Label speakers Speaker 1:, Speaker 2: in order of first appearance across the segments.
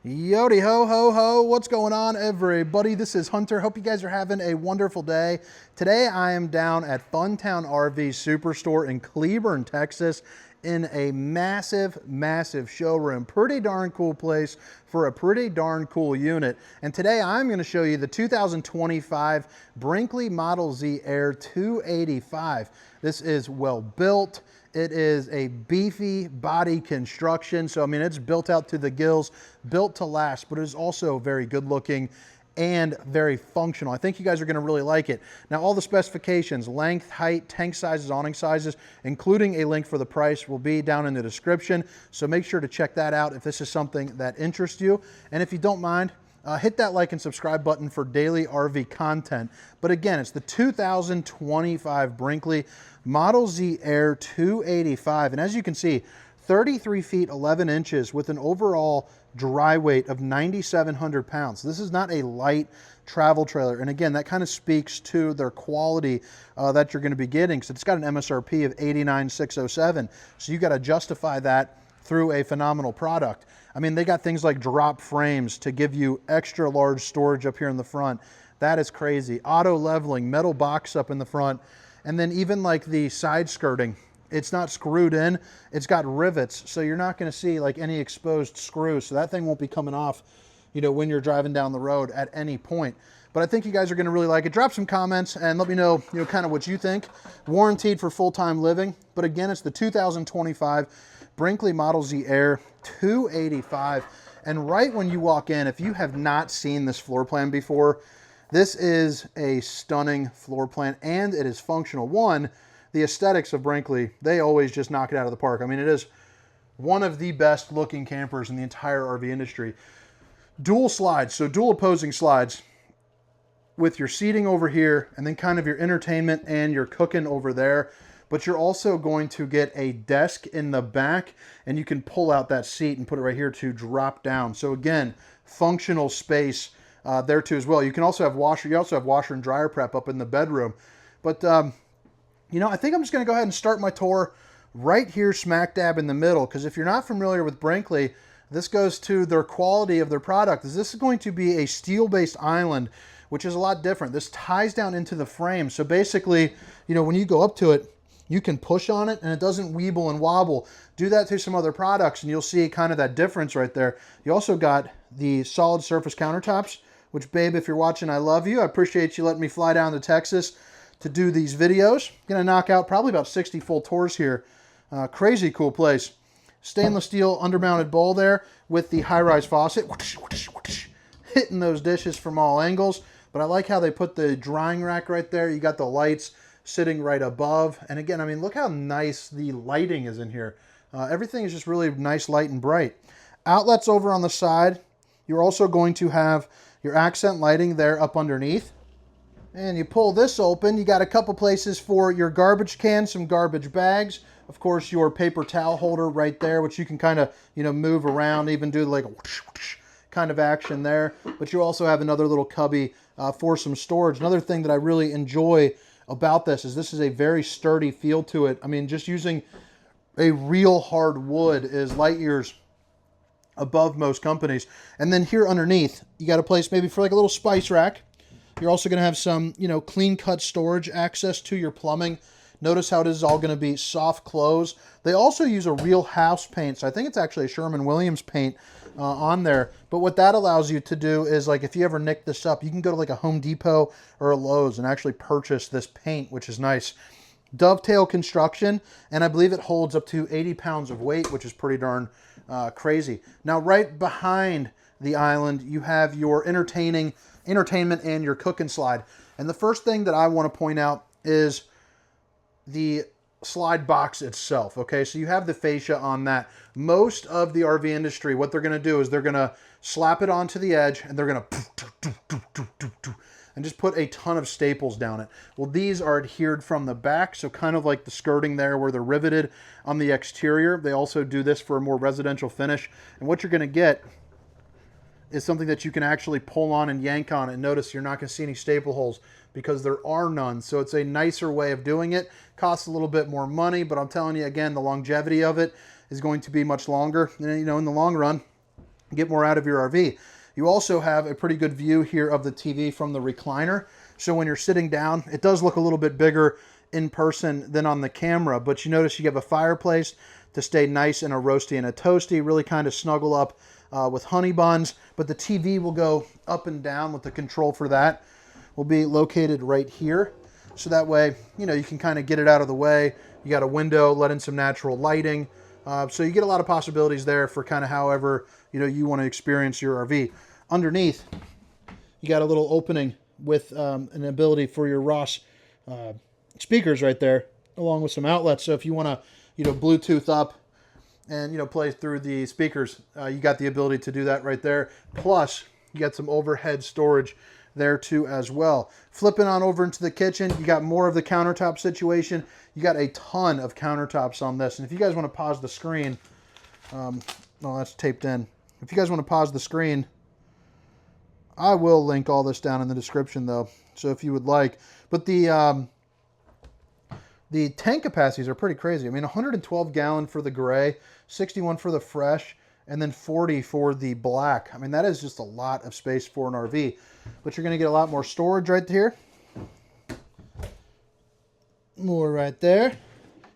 Speaker 1: Yodi ho ho ho, what's going on everybody? This is Hunter. Hope you guys are having a wonderful day. Today I am down at Funtown RV Superstore in Cleburne, Texas in a massive showroom. Pretty darn cool place for a pretty darn cool unit. And today I'm going to show you the 2025 Brinkley Model Z Air 285. This is well built. It is a beefy body construction. So, I mean, it's built out to the gills, built to last, but it is also very good looking and very functional. I think you guys are gonna really like it. Now, all the specifications, length, height, tank sizes, awning sizes, including a link for the price will be down in the description. So make sure to check that out if this is something that interests you. And if you don't mind, hit that like and subscribe button for daily RV content. But again, it's the 2025 Brinkley Model Z Air 285. And as you can see, 33 feet 11 inches with an overall dry weight of 9,700 pounds. This is not a light travel trailer. And again, that kind of speaks to their quality that you're going to be getting. So it's got an MSRP of 89,607. So you got to justify that through a phenomenal product. I mean, they got things like drop frames to give you extra large storage up here in the front. That is crazy. Auto leveling, metal box up in the front. And then even like the side skirting, it's not screwed in, it's got rivets. So you're not gonna see like any exposed screws. So that thing won't be coming off, you know, when you're driving down the road at any point. But I think you guys are gonna really like it. Drop some comments and let me know, kind of what you think. Warranted for full-time living. But again, it's the 2025 Brinkley Model Z Air 285. And right when you walk in, if you have not seen this floor plan before, this is a stunning floor plan and it is functional. One, the aesthetics of Brinkley, they always just knock it out of the park. I mean, it is one of the best looking campers in the entire RV industry. Dual slides, so dual opposing slides with your seating over here and then kind of your entertainment and your cooking over there. But you're also going to get a desk in the back and you can pull out that seat and put it right here to drop down. So again, functional space there too as well. You can also have washer, and dryer prep up in the bedroom. But I think I'm just gonna go ahead and start my tour right here smack dab in the middle, because if you're not familiar with Brinkley, this goes to their quality of their product. This is going to be a steel-based island, which is a lot different. This ties down into the frame. So basically, when you go up to it, you can push on it and it doesn't weeble and wobble. Do that to some other products and you'll see kind of that difference right there. You also got the solid surface countertops, which, babe, if you're watching, I love you. I appreciate you letting me fly down to Texas to do these videos. Gonna knock out probably about 60 full tours here. Crazy cool place. Stainless steel undermounted bowl there with the high-rise faucet. Hitting those dishes from all angles. But I like how they put the drying rack right there. You got the lights sitting right above. And again, I mean, look how nice the lighting is in here. Everything is just really nice, light, and bright. Outlets over on the side. You're also going to have your accent lighting there up underneath. And you pull this open, you got a couple places for your garbage can, some garbage bags. Of course, your paper towel holder right there, which you can kind of, move around, even do like a whoosh, whoosh kind of action there. But you also have another little cubby for some storage. Another thing that I really enjoy about this is a very sturdy feel to it. I mean, just using a real hard wood is light years above most companies. And then here underneath, you got a place maybe for like a little spice rack. You're also going to have some, clean cut storage, access to your plumbing. Notice how it is all going to be soft close. They also use a real house paint. So I think it's actually a Sherwin-Williams paint on there. But what that allows you to do is, like, if you ever nick this up, you can go to like a Home Depot or a Lowe's and actually purchase this paint, which is nice. Dovetail construction, and I believe it holds up to 80 pounds of weight, which is pretty darn crazy. Now, right behind the island, you have your entertainment and your cooking slide. And the first thing that I want to point out is the slide box itself. Okay, so you have the fascia on that. Most of the RV industry, what they're going to do is they're going to slap it onto the edge and they're going to and just put a ton of staples down it. Well, these are adhered from the back, so kind of like the skirting there where they're riveted on the exterior. They also do this for a more residential finish. And what you're going to get is something that you can actually pull on and yank on. And notice you're not going to see any staple holes because there are none. So it's a nicer way of doing it. Costs a little bit more money, but I'm telling you again, the longevity of it is going to be much longer. And in the long run, get more out of your RV. You also have a pretty good view here of the TV from the recliner. So when you're sitting down, it does look a little bit bigger in person than on the camera, but you notice you have a fireplace to stay nice in a roasty and a toasty, really kind of snuggle up with honey buns, but the TV will go up and down with the control for that. Will be located right here. So that way, you know, you can kind of get it out of the way. You got a window, let in some natural lighting. So you get a lot of possibilities there for kind of however, you know, you want to experience your RV. Underneath, you got a little opening with an ability for your Ross speakers right there, along with some outlets. So if you want to, you know, Bluetooth up and, you know, play through the speakers, you got the ability to do that right there. Plus, you got some overhead storage there too as well. Flipping on over into the kitchen, you got more of the countertop situation. You got a ton of countertops on this. And if you guys want to pause the screen, no, that's taped in. If you guys want to pause the screen, I will link all this down in the description though. So if you would like, but the tank capacities are pretty crazy. I mean, 112 gallon for the gray, 61 for the fresh, and then 40 for the black. I mean, that is just a lot of space for an RV. But you're going to get a lot more storage right here. More right there.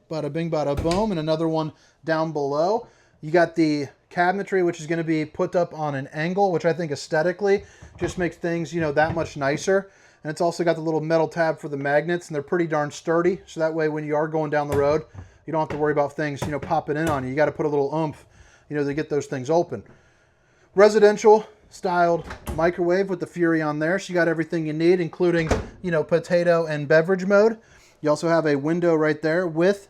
Speaker 1: Bada bing, bada boom. And another one down below. You got the cabinetry, which is going to be put up on an angle, which I think aesthetically just makes things, you know, that much nicer. And it's also got the little metal tab for the magnets, and they're pretty darn sturdy. So that way, when you are going down the road, you don't have to worry about things, you know, popping in on you. You got to put a little oomph, you know, to get those things open. Residential styled microwave with the Fury on there. So you got everything you need, including, you know, potato and beverage mode. You also have a window right there with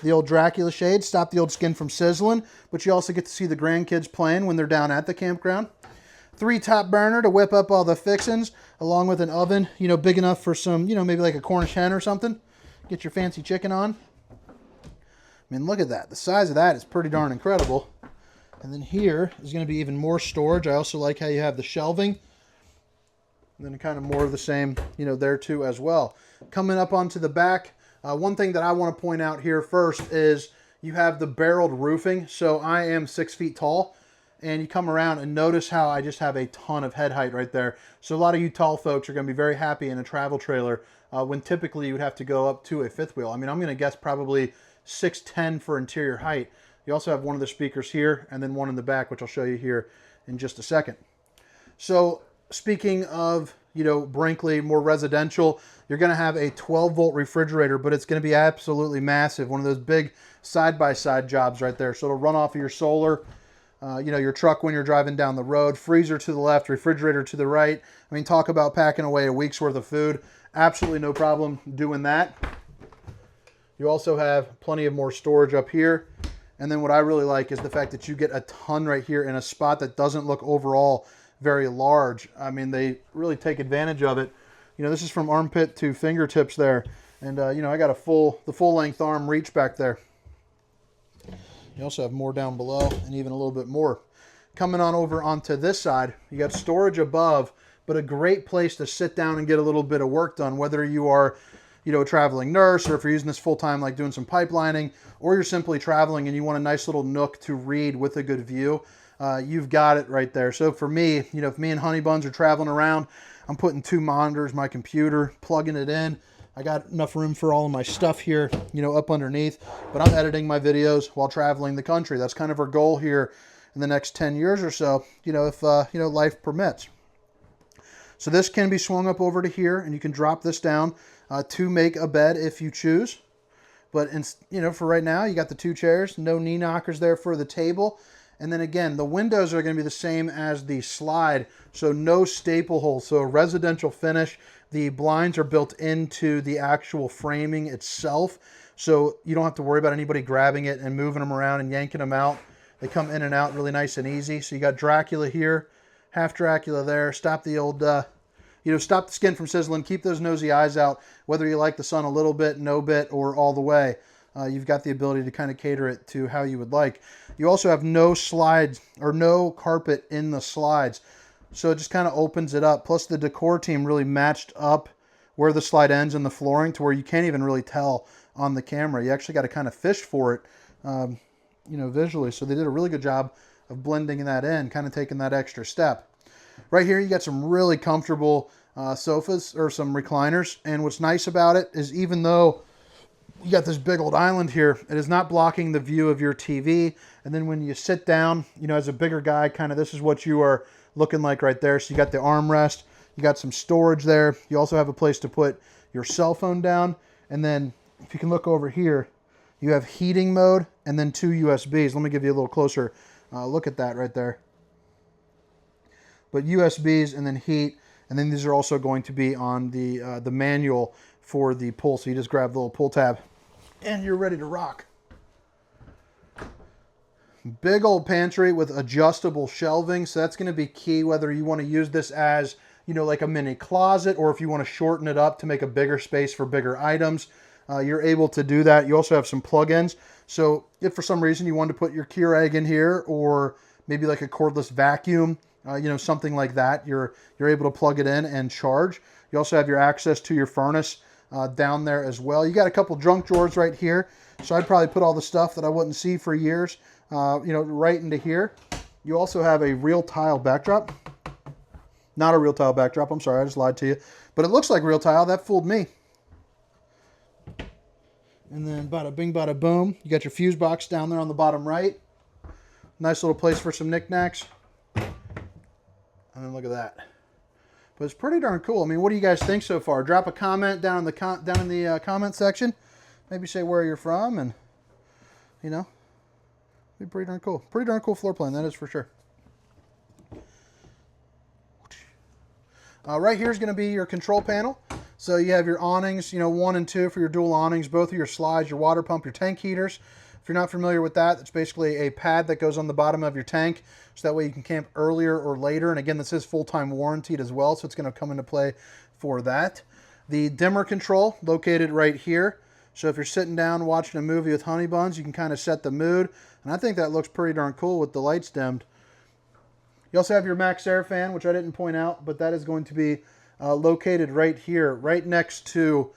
Speaker 1: the old Dracula shade, stop the old skin from sizzling, but you also get to see the grandkids playing when they're down at the campground. 3 top burner to whip up all the fixings, along with an oven, you know, big enough for some, you know, maybe like a Cornish hen or something. Get your fancy chicken on. I mean, look at that. The size of that is pretty darn incredible. And then here is going to be even more storage. I also like how you have the shelving. And then kind of more of the same, you know, there too as well. Coming up onto the back, one thing that I want to point out here first is you have the barreled roofing. So I am 6 feet tall. And you come around and notice how I just have a ton of head height right there. So a lot of you tall folks are going to be very happy in a travel trailer when typically you would have to go up to a fifth wheel. I mean, I'm going to guess probably 6'10" for interior height. You also have one of the speakers here and then one in the back, which I'll show you here in just a second. So speaking of, you know, Brinkley, more residential, you're going to have a 12-volt refrigerator, but it's going to be absolutely massive. One of those big side-by-side jobs right there. So it'll run off of your solar. You know, your truck when you're driving down the road, freezer to the left, refrigerator to the right. I mean, talk about packing away a week's worth of food. Absolutely no problem doing that. You also have plenty of more storage up here. And then what I really like is the fact that you get a ton right here in a spot that doesn't look overall very large. I mean, they really take advantage of it. You know, this is from armpit to fingertips there. And, you know, I got the full length arm reach back there. You also have more down below and even a little bit more. Coming on over onto this side, you got storage above, but a great place to sit down and get a little bit of work done, whether you are, you know, a traveling nurse, or if you're using this full time, like doing some pipelining, or you're simply traveling and you want a nice little nook to read with a good view. You've got it right there. So for me, you know, if me and Honey Buns are traveling around, I'm putting 2 monitors, my computer, plugging it in. I got enough room for all of my stuff here, you know, up underneath, but I'm editing my videos while traveling the country. That's kind of our goal here in the next 10 years or so, you know, if, you know, life permits. So this can be swung up over to here, and you can drop this down to make a bed if you choose. But, you know, for right now, you got the 2 chairs, no knee knockers there for the table. And then again, the windows are going to be the same as the slide, so no staple holes. So a residential finish. The blinds are built into the actual framing itself, so you don't have to worry about anybody grabbing it and moving them around and yanking them out. They come in and out really nice and easy. So you got Dracula here, half Dracula there. Stop the old, you know, stop the skin from sizzling. Keep those nosy eyes out, whether you like the sun a little bit, no bit, or all the way. You've got the ability to kind of cater it to how you would like. You also have no slides or no carpet in the slides. So it just kind of opens it up. Plus the decor team really matched up where the slide ends in the flooring to where you can't even really tell on the camera. You actually got to kind of fish for it, you know, visually. So they did a really good job of blending that in, kind of taking that extra step. Right here, you got some really comfortable sofas or some recliners. And what's nice about it is even though you got this big old island here, it is not blocking the view of your TV. And then when you sit down, you know, as a bigger guy, kind of this is what you are looking like right there. So you got the armrest, you got some storage there. You also have a place to put your cell phone down. And then if you can look over here, you have heating mode and then 2 USBs. Let me give you a little closer look at that right there. But USBs and then heat. And then these are also going to be on the manual for the pull. So you just grab the little pull tab and you're ready to rock. Big old pantry with adjustable shelving. So that's going to be key whether you want to use this as, you know, like a mini closet, or if you want to shorten it up to make a bigger space for bigger items. You're able to do that. You also have some plug-ins. So if for some reason you wanted to put your Keurig in here, or maybe like a cordless vacuum, you know, something like that, you're able to plug it in and charge. You also have your access to your furnace down there as well. You got a couple junk drawers right here. So I'd probably put all the stuff that I wouldn't see for years, you know, right into here. You also have a real tile backdrop. Not a real tile backdrop. I'm sorry, I just lied to you. But it looks like real tile. That fooled me. And then bada bing, bada boom. You got your fuse box down there on the bottom right. Nice little place for some knickknacks. And then look at that. But it's pretty darn cool. I mean, what do you guys think so far? Drop a comment down in the comment section. Maybe say where you're from, and you know, be pretty darn cool. Pretty darn cool floor plan, that is for sure. Right here is going to be your control panel. So you have your awnings, you know, 1 and 2 for your dual awnings, both of your slides, your water pump, your tank heaters. If you're not familiar with that, it's basically a pad that goes on the bottom of your tank, so that way you can camp earlier or later. And again, this is full-time warranted as well, so it's going to come into play for that. The dimmer control located right here. So if you're sitting down watching a movie with honey buns, you can kind of set the mood. And I think that looks pretty darn cool with the lights dimmed. You also have your max air fan, which I didn't point out, but that is going to be located right here, right next to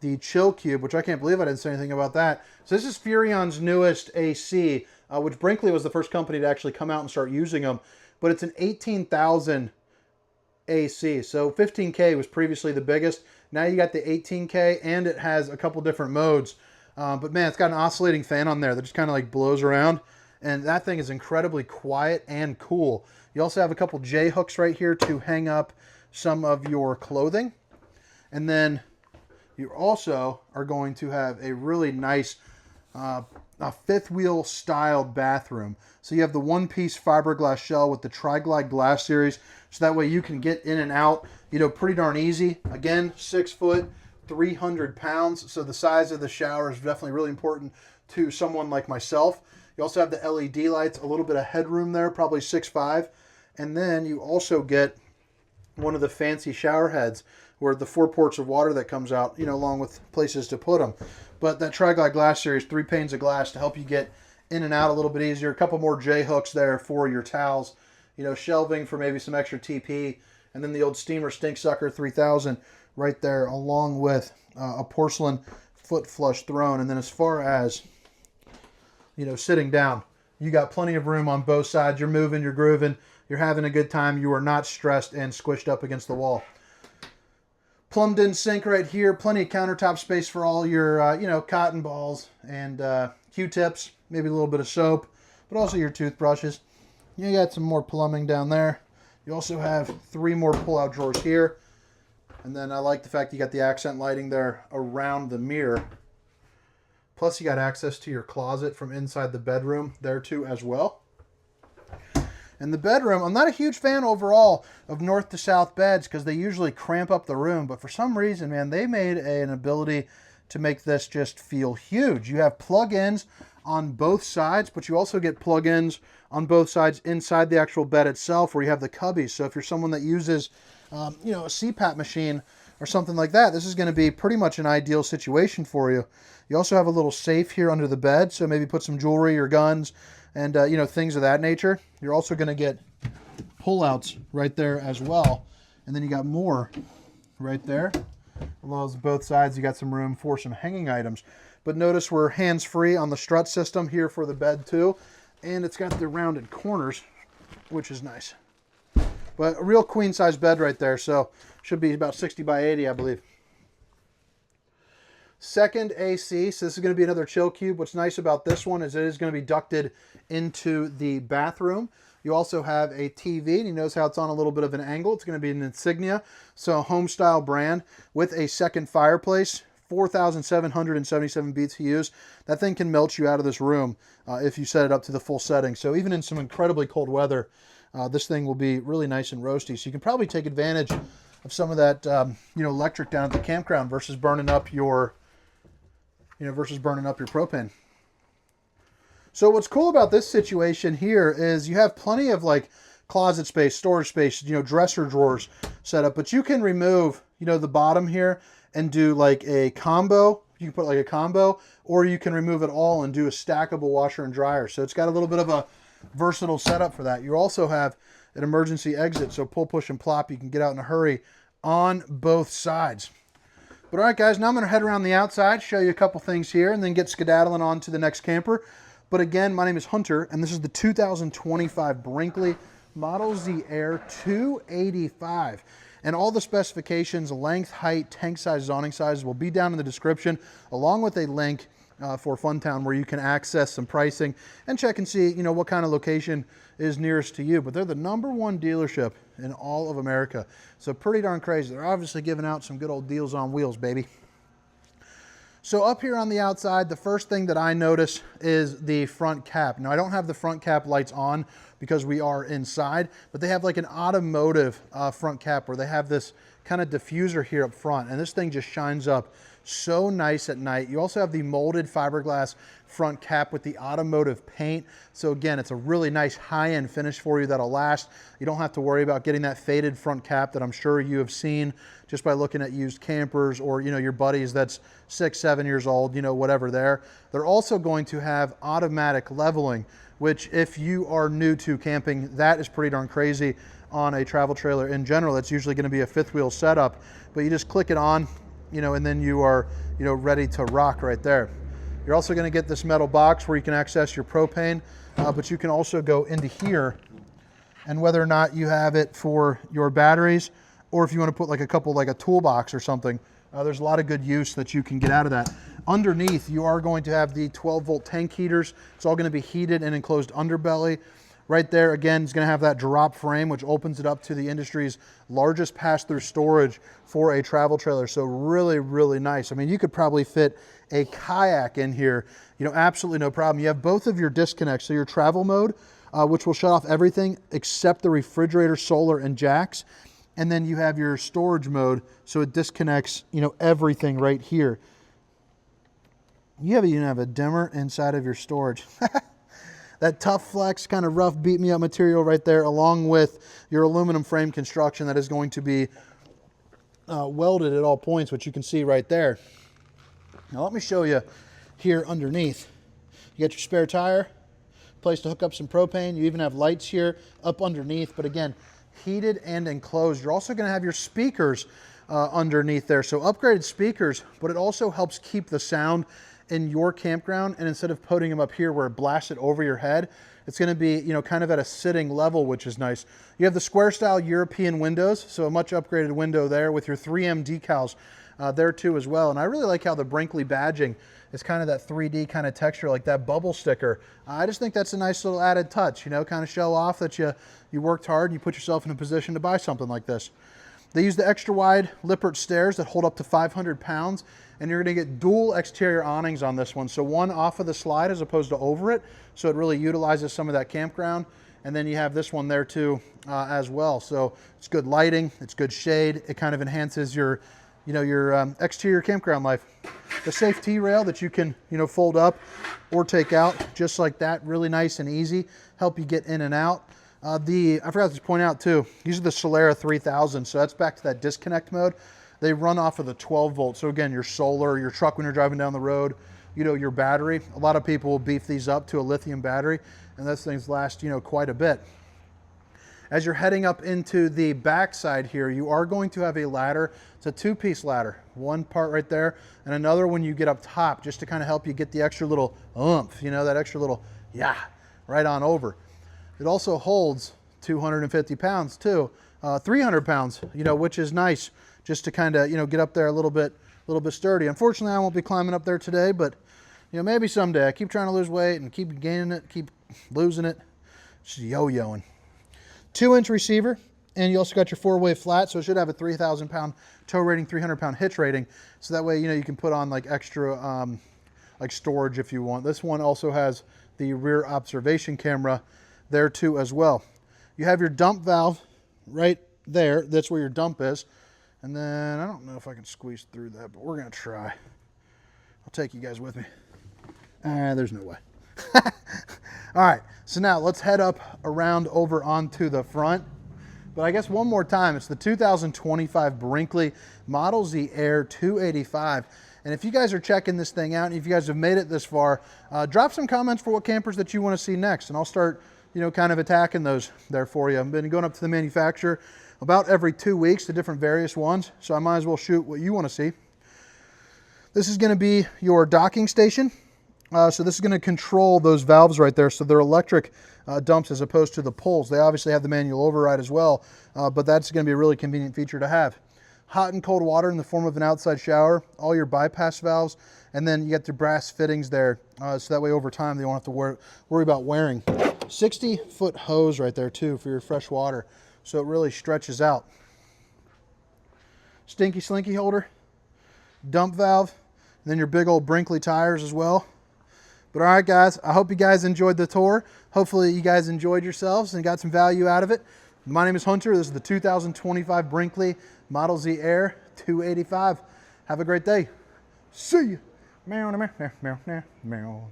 Speaker 1: the chill cube, which I can't believe I didn't say anything about that. So this is Furrion's newest AC, which Brinkley was the first company to actually come out and start using them. But it's an 18,000 AC. So 15K was previously the biggest. Now you got the 18K, and it has a couple different modes. But man, it's got an oscillating fan on there that just kind of like blows around. And that thing is incredibly quiet and cool. You also have a couple J hooks right here to hang up some of your clothing. And then you also are going to have a really nice a fifth wheel styled bathroom. So you have the one-piece fiberglass shell with the Tri-Glide glass series, so that way you can get in and out, you know, pretty darn easy. Again, 6 foot, 300 pounds. So the size of the shower is definitely really important to someone like myself. You also have the LED lights, a little bit of headroom there, probably 6'5". And then you also get one of the fancy shower heads where the 4 ports of water that comes out, you know, along with places to put them. But that Tri-Glide glass series, 3 panes of glass to help you get in and out a little bit easier. A couple more J hooks there for your towels, you know, shelving for maybe some extra TP. And then the old Steamer Stink Sucker 3000 right there, along with a porcelain foot flush throne. And then as far as, you know, sitting down, you got plenty of room on both sides. You're moving, you're grooving, you're having a good time. You are not stressed and squished up against the wall. Plumbed in sink right here. Plenty of countertop space for all your, you know, cotton balls and Q-tips. Maybe a little bit of soap, but also your toothbrushes. You got some more plumbing down there. You also have 3 more pull-out drawers here. And then I like the fact you got the accent lighting there around the mirror. Plus you got access to your closet from inside the bedroom there too as well. And the bedroom, I'm not a huge fan overall of north to south beds because they usually cramp up the room. But for some reason, man, they made an ability to make this just feel huge. You have plug-ins on both sides, but you also get plug-ins on both sides inside the actual bed itself where you have the cubbies. So if you're someone that uses, you know, a CPAP machine or something like that, this is going to be pretty much an ideal situation for you. You also have a little safe here under the bed, so maybe put some jewelry or guns and, you know, things of that nature. You're also going to get pullouts right there as well. And then you got more right there. Along both sides, you got some room for some hanging items. But notice we're hands-free on the strut system here for the bed too. And it's got the rounded corners, which is nice. But a real queen size bed right there, so should be about 60 by 80, I believe. Second AC, so this is going to be another chill cube. What's nice about this one is it is going to be ducted into the bathroom. You also have a TV, and you notice how it's on a little bit of an angle. It's going to be an Insignia, so a home style brand with a second fireplace, 4,777 BTUs. That thing can melt you out of this room if you set it up to the full setting. So even in some incredibly cold weather, this thing will be really nice and roasty. So you can probably take advantage of some of that, electric down at the campground versus burning up your propane. So what's cool about this situation here is you have plenty of like closet space, storage space, dresser drawers set up, but you can remove, the bottom here and do like a combo. You can put like a combo, or you can remove it all and do a stackable washer and dryer. So it's got a little bit of a versatile setup for that. You also have an emergency exit, so pull, push, and plop. You can get out in a hurry on both sides. But all right, guys, now I'm going to head around the outside, show you a couple things here, and then get skedaddling on to the next camper. But again, my name is Hunter, and this is the 2025 Brinkley Model Z Air 285. And all the specifications, length, height, tank size, awning size will be down in the description, along with a link for Funtown where you can access some pricing and check and see, what kind of location is nearest to you. But they're the #1 dealership in all of America. So pretty darn crazy. They're obviously giving out some good old deals on wheels, baby. So up here on the outside, the first thing that I notice is the front cap. Now I don't have the front cap lights on because we are inside, but they have like an automotive front cap where they have this kind of diffuser here up front, and this thing just shines up so nice at night. You also have the molded fiberglass front cap with the automotive paint. So again, it's a really nice high-end finish for you that'll last. You don't have to worry about getting that faded front cap that I'm sure you have seen just by looking at used campers or your buddies that's 6, 7 years old, whatever there. They're also going to have automatic leveling, which if you are new to camping, that is pretty darn crazy on a travel trailer in general. It's usually going to be a fifth wheel setup, but you just click it on, and then you are, ready to rock right there. You're also going to get this metal box where you can access your propane, but you can also go into here, and whether or not you have it for your batteries, or if you want to put like a toolbox or something, there's a lot of good use that you can get out of that. Underneath, you are going to have the 12-volt tank heaters. It's all going to be heated and enclosed underbelly. Right there, again, it's going to have that drop frame, which opens it up to the industry's largest pass-through storage for a travel trailer. So really, really nice. I mean, you could probably fit a kayak in here, absolutely no problem. You have both of your disconnects. So your travel mode, which will shut off everything except the refrigerator, solar, and jacks. And then you have your storage mode, so it disconnects, everything right here. You even have a dimmer inside of your storage. That tough flex, kind of rough, beat me up material right there, along with your aluminum frame construction that is going to be welded at all points, which you can see right there. Now let me show you here underneath. You got your spare tire, place to hook up some propane. You even have lights here up underneath, but again, heated and enclosed. You're also going to have your speakers underneath there. So upgraded speakers, but it also helps keep the sound in your campground, and instead of putting them up here where it blasts it over your head, it's going to be, kind of at a sitting level, which is nice. You have the square style European windows, so a much upgraded window there with your 3M decals there too as well. And I really like how the Brinkley badging is kind of that 3D kind of texture, like that bubble sticker. I just think that's a nice little added touch, kind of show off that you worked hard and you put yourself in a position to buy something like this. They use the extra wide Lippert stairs that hold up to 500 pounds, and you're going to get dual exterior awnings on this one. So one off of the slide as opposed to over it, so it really utilizes some of that campground. And then you have this one there too as well. So it's good lighting, it's good shade, it kind of enhances your exterior campground life. The safe T-rail that you can fold up or take out just like that, really nice and easy, help you get in and out. I forgot to point out too, these are the Solera 3000, so that's back to that disconnect mode. They run off of the 12 volt. So again, your solar, your truck when you're driving down the road, your battery. A lot of people will beef these up to a lithium battery, and those things last, quite a bit. As you're heading up into the back side here, you are going to have a ladder. It's a 2-piece ladder. One part right there, and another when you get up top, just to kind of help you get the extra little oomph, that extra little, right on over. It also holds 250 pounds too, 300 pounds, which is nice just to kind of, get up there a little bit sturdy. Unfortunately, I won't be climbing up there today, but maybe someday. I keep trying to lose weight and keep gaining it, keep losing it. Just yo-yoing. 2-inch receiver, and you also got your 4-way flat, so it should have a 3,000 pound tow rating, 300 pound hitch rating. So that way, you can put on like extra, like storage if you want. This one also has the rear observation camera there too as well. You have your dump valve right there. That's where your dump is. And then I don't know if I can squeeze through that, but we're gonna try. I'll take you guys with me. There's no way. All right, so now let's head up around over onto the front. But I guess one more time, it's the 2025 Brinkley Model Z Air 285. And if you guys are checking this thing out, and if you guys have made it this far, drop some comments for what campers that you want to see next, and I'll start, kind of attacking those there for you. I've been going up to the manufacturer about every 2 weeks to different various ones, so I might as well shoot what you want to see. This is going to be your docking station. So this is going to control those valves right there. So they're electric dumps as opposed to the pulls. They obviously have the manual override as well, but that's going to be a really convenient feature to have. Hot and cold water in the form of an outside shower, all your bypass valves, and then you get the brass fittings there, so that way over time they don't have to worry about wearing. 60-foot hose right there too for your fresh water, so it really stretches out. Stinky slinky holder, dump valve, and then your big old Brinkley tires as well. But all right, guys, I hope you guys enjoyed the tour. Hopefully you guys enjoyed yourselves and got some value out of it. My name is Hunter. This is the 2025 Brinkley Model Z Air 285. Have a great day. See you. Meow, meow, meow, meow, meow.